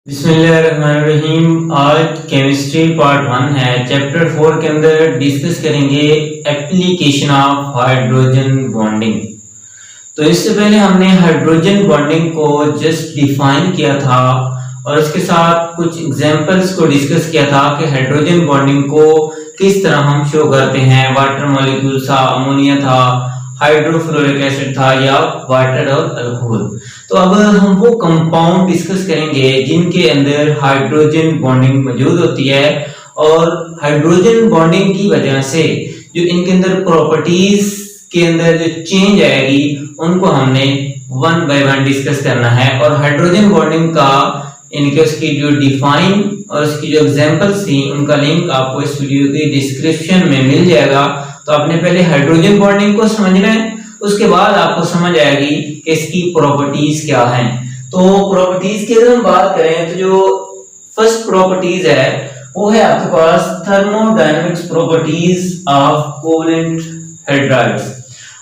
बिस्मिल्लाहिर्रहमानिर्रहीम। आज chemistry part 1 है। चैप्टर 4 के अंदर डिस्कस करेंगे एप्लीकेशन ऑफ हाइड्रोजन बॉन्डिंग। तो इससे पहले हमने हाइड्रोजन बॉन्डिंग को जस्ट डिफाइन किया था और उसके साथ कुछ एग्जांपल्स को डिस्कस किया था कि हाइड्रोजन बॉन्डिंग को किस तरह हम शो करते हैं। वाटर मॉलिक्यूल था, अमोनिया था, हाइड्रोफ्लोरिक एसिड था या वाटर और अल्कोहल। तो अब हम वो कंपाउंड डिस्कस करेंगे जिनके अंदर हाइड्रोजन बॉन्डिंग मौजूद होती है और हाइड्रोजन बॉन्डिंग की वजह से जो इनके अंदर प्रॉपर्टीज के अंदर जो चेंज आएगी उनको हमने वन बाय वन डिस्कस करना है। और हाइड्रोजन बॉन्डिंग का इनके उसकी जो डिफाइन और उसकी जो एग्जांपल्स थी उनका लिंक आपको इस वीडियो के डिस्क्रिप्शन में मिल जाएगा। तो आपने पहले हाइड्रोजन बॉन्डिंग को समझना है, उसके बाद आपको समझ आएगी कि इसकी प्रॉपर्टीज क्या हैं। तो प्रॉपर्टीज की अगर हम बात करें तो जो फर्स्ट प्रॉपर्टीज है वो है आपके पास thermodynamics properties of covalent hydrides.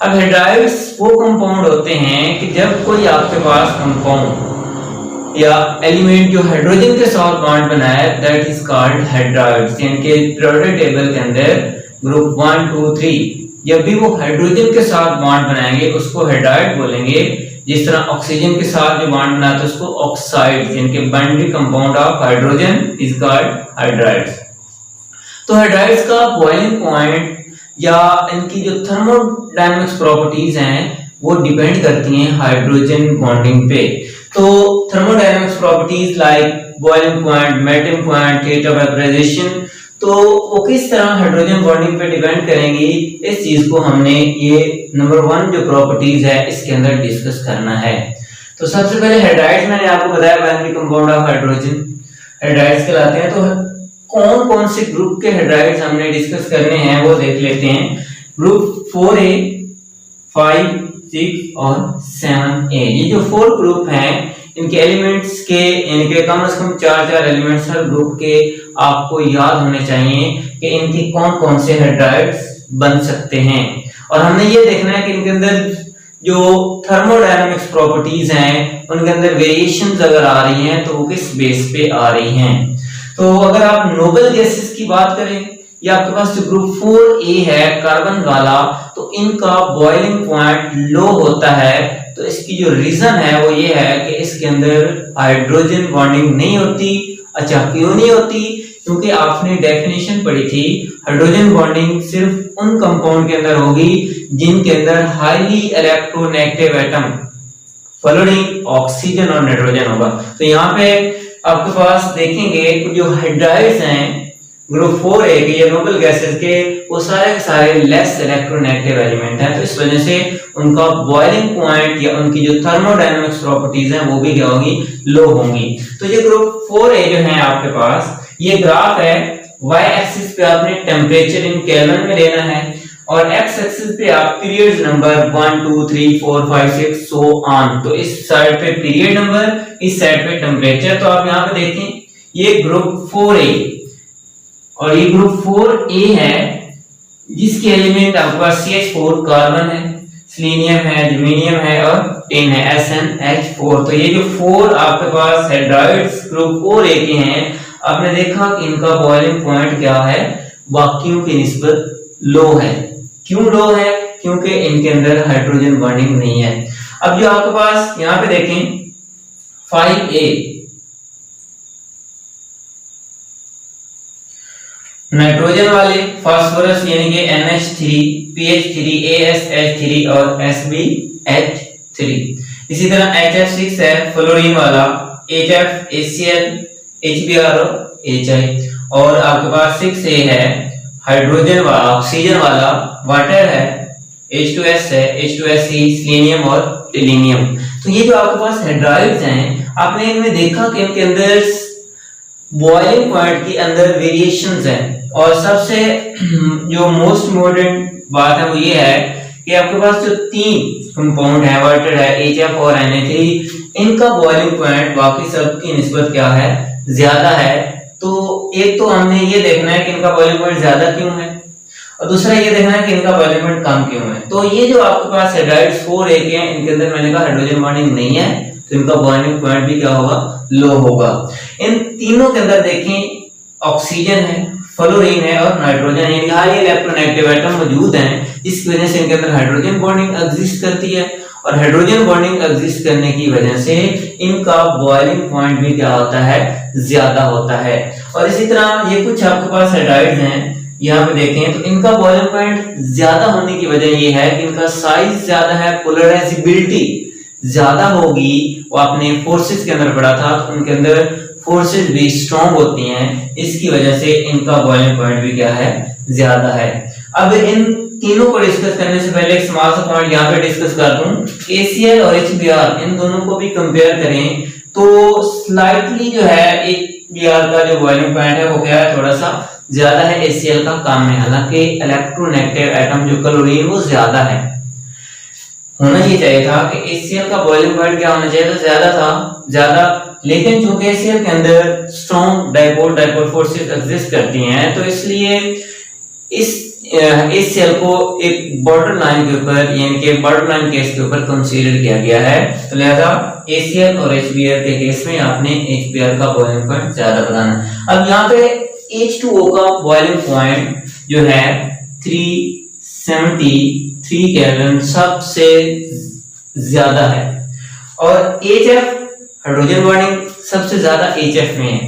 अब हाइड्राइड्स वो कंपाउंड होते हैं कि जब कोई आपके पास कंपाउंड या एलिमेंट जो हाइड्रोजन के साथ बॉन्ड बनाए दैट इज कॉल्ड हाइड्राइड्स। यानी कि पीरियोडिक टेबल के अंदर ग्रुप 1 2 3 जब भी वो हाइड्रोजन के साथ बॉन्ड बनाएंगे उसको हाइड्राइड बोलेंगे। जिस तरह ऑक्सीजन के साथ जो बॉन्ड बनाते हैं उसको ऑक्साइड, यानी कि binding compound of hydrogen is called hydrides. तो हाइड्राइड्स का बॉइलिंग पॉइंट या इनकी जो थर्मोडायनामिक्स प्रॉपर्टीज हैं वो डिपेंड करती हैं हाइड्रोजन बॉन्डिंग पे। तो thermodynamics properties like boiling point, melting point, rate of vaporisation, तो वो किस तरह हाइड्रोजन बॉन्डिंग पे डिपेंड करेंगी, इस चीज को हमने ये नंबर 1 जो प्रॉपर्टीज है इसके अंदर डिस्कस करना है। तो सबसे पहले हाइड्राइड्स मैंने आपको बताया binary compound of hydrogen hydrides कहलाते हैं। तो कौन कौन से ग्रुप के हाइड्राइड्स हमने डिस्कस करने हैं वो देख लेते हैं। ग्रुप 4A, 5, 6 और 7A, ये जो 4 ग्रुप हैं इनके एलिमेंट्स के इनके कम से कम 4 एलिमेंट्स हर ग्रुप के आपको याद होने चाहिए कि इनकी कौन कौन से हाइड्राइड्स बन सकते हैं। और हमने ये देखना है कि इनके अंदर जो थर्मोडायनामिक्स प्रॉपर्टीज हैं उनके अंदर वेरिएशंस अगर आ रही हैं तो वो किस बेस पे आ रही हैं। तो अगर आप नोबल गैसेस की बात करें या आपके पास जो ग्रुप 4A है कार्बन वाला, तो इनका बॉइलिंग पॉइंट लो होता है। तो इसकी जो रीजन है वो ये है कि इसके अंदर हाइड्रोजन बॉन्डिंग नहीं होती। अच्छा, क्यों नहीं होती? क्योंकि आपने डेफिनेशन पढ़ी थी हाइड्रोजन बॉन्डिंग सिर्फ उन कंपाउंड के अंदर होगी जिनके अंदर highly electronegative atom fluorine, oxygen और नाइट्रोजन होगा। तो यहाँ पे आपके पास देखेंगे जो हाइड्राइड्स हैं ग्रुप 4A के या नोबल गैसेस के वो सारे के सारे लेस इलेक्ट्रोनेगेटिव एलिमेंट हैं। तो इस वजह से उनका बॉइलिंग पॉइंट या उनकी जो थर्मोडायनामिक्स प्रॉपर्टीज हैं वो भी क्या होगी, लो होंगी। तो ये ग्रुप 4A जो है आपके पास ये ग्राफ है, y एक्सिस पे आपने टेम्परेचर इन केल्विन में लेना है और x एक्सिस पे आप पीरियड्स नंबर 1 2 3 4 5 6 सो ऑन। तो इस साइड पे पीरियड नंबर, इस साइड पे टेम्परेचर। तो आप यहाँ पे देखें ये ग्रुप 4A और ये ग्रुप 4A है जिसके एलिमेंट आपके पास CH4 कार्बन है, सेलेनियम है, जर्मेनियम है और टिन है SnH4। तो ये जो 4 आपके पास हाइड्राइड्स ग्रुप 4A के हैं, आपने देखा कि इनका बॉइलिंग पॉइंट क्या है, बाकियों की निस्बत लो है। क्यों लो है? क्योंकि इनके अंदर हाइड्रोजन बॉन्डिंग नहीं है। अब जो आपके पास यहाँ पे देखें 5A नाइट्रोजन वाले फास्फोरस यानी कि NH3, PH3, ASH3 और SbH3। इसी तरह HF6 है फ्लोरीन वाला, HF, HCl, HBr और HI। और आपके पास 6A है हाइड्रोजन वाला, ऑक्सीजन वाला, वाटर है, H2S है, H2SE, सेलेनियम और टेलिनियम। तो ये जो आपके पास हाइड्राइड्स हैं आपने इनमें देखा कि इनके अंदर बॉइलिंग पॉइंट के अंदर वेरिएशंस हैं। और सबसे जो मोस्ट इम्पोर्टेंट बात है वो ये है कि आपके पास जो 3 कंपाउंड है वाटर है, HF और Na3, इनका बॉइलिंग पॉइंट बाकी सब की निस्बत क्या है, ज्यादा है। तो एक तो हमने ये देखना है कि इनका बॉइलिंग पॉइंट ज्यादा क्यों है और दूसरा ये देखना है कि इनका बॉइलिंग पॉइंट कम क्यों है। तो ये जो आपके पास हाइड्राइड्स 4A के हैं इनके अंदर मैंने कहा हाइड्रोजन बॉन्डिंग नहीं है, तो इनका बॉइलिंग पॉइंट भी क्या होगा, लो होगा। इन तीनों के अंदर देखें ऑक्सीजन है, फ्लोरीन है और नाइट्रोजन है, हाई इलेक्ट्रोनेगेटिव एटम मौजूद हैं, जिसकी वजह से इनके अंदर हाइड्रोजन बॉन्डिंग एग्जिस्ट करती है और हाइड्रोजन बॉन्डिंग एग्जिस्ट करने की वजह से इनका बॉइलिंग पॉइंट भी क्या होता है, ज्यादा होता है। और इसी तरह ये कुछ आपके पास हाइड्राइड्स हैं, यहाँ पे देखें तो इनका बॉइलिंग पॉइंट ज्यादा होने की वजह ये है कि इनका साइज ज्यादा है, पोलराइजेबिलिटी ज्यादा होगी। वो आपने फोर्सेस के अंदर पढ़ा था, तो उनके अंदर फोर्सेस भी स्ट्रॉन्ग होती हैं, इसकी वजह से इनका बॉइलिंग पॉइंट भी क्या है, ज्यादा है। अब इन तीनों को डिस्कस करने से पहले एक स्मॉल सा पॉइंट यहाँ पे डिस्कस कर दूं, ACl और HBr इन दोनों को भी कंपेयर करें तो स्लाइटली जो है HBr का जो बॉइलिंग पॉइंट है वो क्या है, थोड़ा सा ज्यादा है, ACl का कम है। हालांकि इलेक्ट्रोनेगेटिव एटम जो क्लोरीन वो ज्यादा है, होना ये चाहिए था कि ACl का बॉइलिंग पॉइंट क्या होना चाहिए, तो ज्यादा, लेकिन चूंकि ACl के अंदर स्ट्रॉन्ग डाइपोल फोर्सेस एग्जिस्ट करती हैं, तो इसलिए इस ACl को एक बॉर्डर लाइन के ऊपर, यानी कि बॉर्डर लाइन केस के ऊपर कंसीडर किया गया है। तो लिहाजा ACl और HBr के केस में आपने HBr का बॉइलिंग पॉइंट ज्यादा बताना। अब यहाँ पे H2O का बॉइलिंग पॉइंट जो है 373 केल्विन सबसे ज्यादा है और HF हाइड्रोजन बॉन्डिंग सबसे ज्यादा HF में है।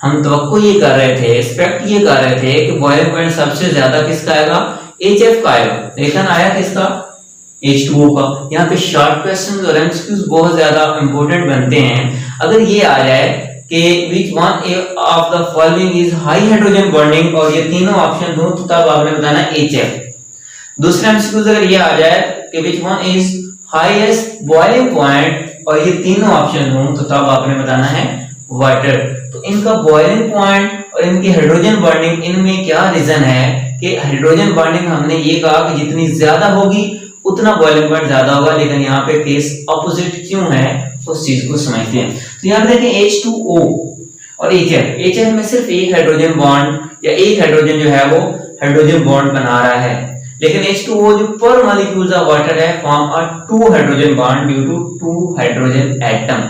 हम तवक्को ये कर रहे थे, एक्सपेक्ट ये कर रहे थे कि बॉइलिंग पॉइंट सबसे ज्यादा किसका आएगा, HF का आएगा, लेकिन आया किसका, H2O का। यहाँ पे शॉर्ट क्वेश्चंस और एमसीक्यूज बहुत ज्यादा इंपॉर्टेंट बनते हैं। अगर ये आ जाए कि which one of the following is high hydrogen bonding और ये तीनों ऑप्शन दो, तो तब आपने बताना HF। दूसरा एमसीक्यूज अगर ये आ जाए कि which one is highest boiling point और ये तीनों ऑप्शन दो, तो तब आपने बताना है वाटर। तो इनका बॉइलिंग पॉइंट और इनकी हाइड्रोजन बॉन्डिंग, इनमें क्या रीजन है कि हाइड्रोजन बॉन्डिंग हमने ये कहा कि जितनी ज्यादा होगी उतना बॉइलिंग पॉइंट ज्यादा होगा, लेकिन यहाँ पे केस ऑपोजिट क्यों है उस चीज को समझते हैं। तो यहाँ पे देखें H2O और HF में सिर्फ एक हाइड्रोजन बॉन्ड या एक हाइड्रोजन जो है वो हाइड्रोजन बॉन्ड बना रहा है, लेकिन H2O जो पर मॉलिक्यूल्स ऑफ वाटर है form a 2 hydrogen bond due to 2 hydrogen atom.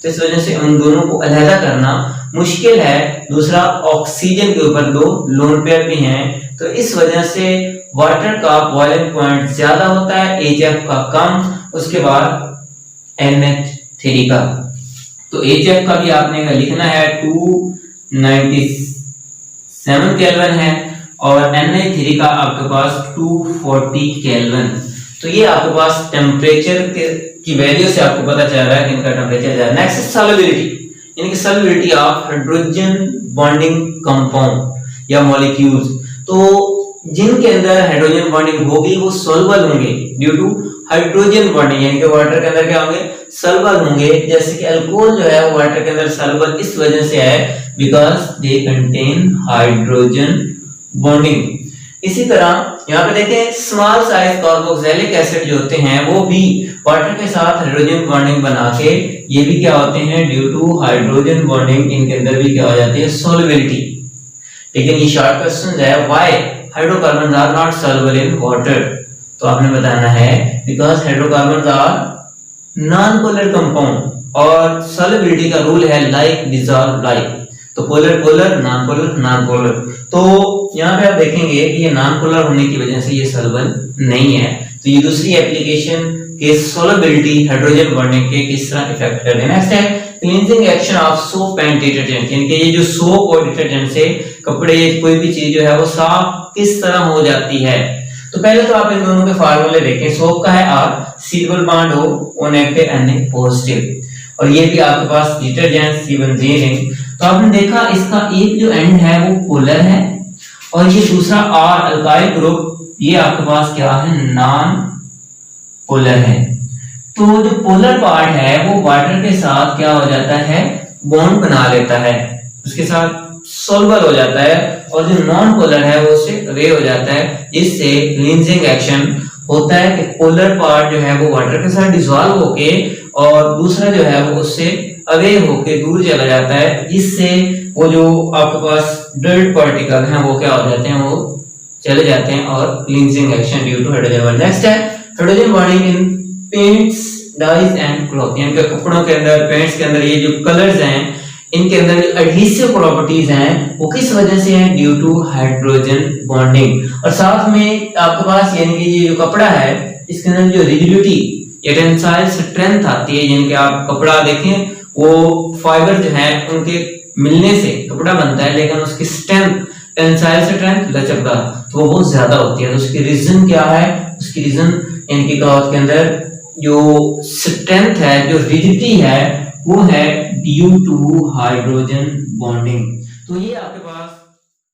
तो इस वजह से उन दोनों को अलग करना मुश्किल है। दूसरा ऑक्सीजन के ऊपर 2 लोन पेयर भी हैं, तो इस वजह से वाटर का बॉइलिंग पॉइंट ज्यादा होता है, HF का कम, उसके बाद NH3 का। तो HF का भी आपने लिखना है 297 केल्विन है और NH3 का आपके पास 240 केल्विन। तो ये आपके पास टेम्परेचर की वैल्यू से आपको पता चल रहा है कि इनका टेम्परेचर ज्यादा। नेक्स्ट सॉल्युबिलिटी, यानी कि solubility of hydrogen bonding compound या मॉलिक्यूल्स। तो जिनके अंदर हाइड्रोजन बॉन्डिंग होगी वो सॉल्युबल होंगे ड्यू टू हाइड्रोजन बॉन्डिंग, यानी कि वाटर के अंदर क्या होंगे, सॉल्युबल होंगे। जैसे कि अल्कोहल जो है वो वाटर के अंदर सॉल्युबल इस वजह से है because they contain hydrogen bonding. इसी तरह यहाँ पे देखें स्मॉल साइज कार्बोक्सिलिक एसिड जो होते हैं वो भी वाटर के साथ हाइड्रोजन बॉन्डिंग बना के ये भी क्या होते हैं, ड्यू टू हाइड्रोजन बॉन्डिंग इनके अंदर भी क्या हो जाती है, सॉल्युबिलिटी। लेकिन ये शॉर्ट क्वेश्चन है, why hydrocarbons are not soluble in water. तो आपने बताना है because hydrocarbons are non polar compound और सॉल्युबिलिटी का रूल है लाइक डिसॉल्व लाइक। तो polar polar, non polar non polar. तो यहाँ पे आप देखेंगे कि ये नॉन पोलर होने की वजह से ये सॉल्युबल नहीं है। तो ये दूसरी एप्लीकेशन के सॉल्युबिलिटी हाइड्रोजन बॉन्डिंग के किस तरह इफेक्ट कर देना। नेक्स्ट है cleansing action of soap and detergent, यानी कि ये जो सोप और डिटर्जेंट से कपड़े कोई भी चीज जो है वो साफ किस तरह हो जाती है। तो पहले तो आप इन दोनों के फार्मूले देखें। सोप का है R, C double bond O negative Na positive, और ये भी आपके पास डिटर्जेंट C1 रिंग। तो आपने देखा इसका एक जो एंड है वो पोलर है और ये दूसरा R अल्काइल ग्रुप ये आपके पास क्या है, नॉन पोलर है। तो जो पोलर पार्ट है वो वाटर के साथ क्या हो जाता है, बॉन्ड बना लेता है, उसके साथ सॉल्युबल हो जाता है, और जो नॉन पोलर है वो उससे अवे हो जाता है, जिससे क्लींजिंग एक्शन होता है कि पोलर पार्ट जो है वो वाटर के साथ डिसॉल्व होके और दूसरा जो है वो उससे अवे होके दूर चला जाता है, जिससे वो जो आपके पास डर्ट पार्टिकल हैं वो क्या हो जाते हैं, वो चले जाते हैं और cleansing action due to hydrogen bonding. Next है hydrogen bonding in paints dyes and cloth, यानी कि कपड़ों के अंदर, पेंट्स के अंदर ये जो कलर्स हैं इनके अंदर जो एडहेसिव प्रॉपर्टीज हैं वो किस वजह से हैं? Due to hydrogen bonding. और साथ में आपके पास यानी कि ये जो कपड़ा है इसके अंदर जो रिजिडिटी या टेंसाइल स्ट्रेंथ आती है, यानी कि आप कपड़ा देखें वो फाइबर जो है उनके मिलने से कपड़ा बनता है, लेकिन उसकी स्ट्रेंथ, टेंसाइल स्ट्रेंथ, लचकदार, तो वो बहुत ज्यादा होती है। तो उसकी रीजन क्या है? उसकी रीजन इनकी क्लॉथ के अंदर जो स्ट्रेंथ है, जो रिजिडिटी है, वो है ड्यू टू हाइड्रोजन बॉन्डिंग। तो ये आपके पास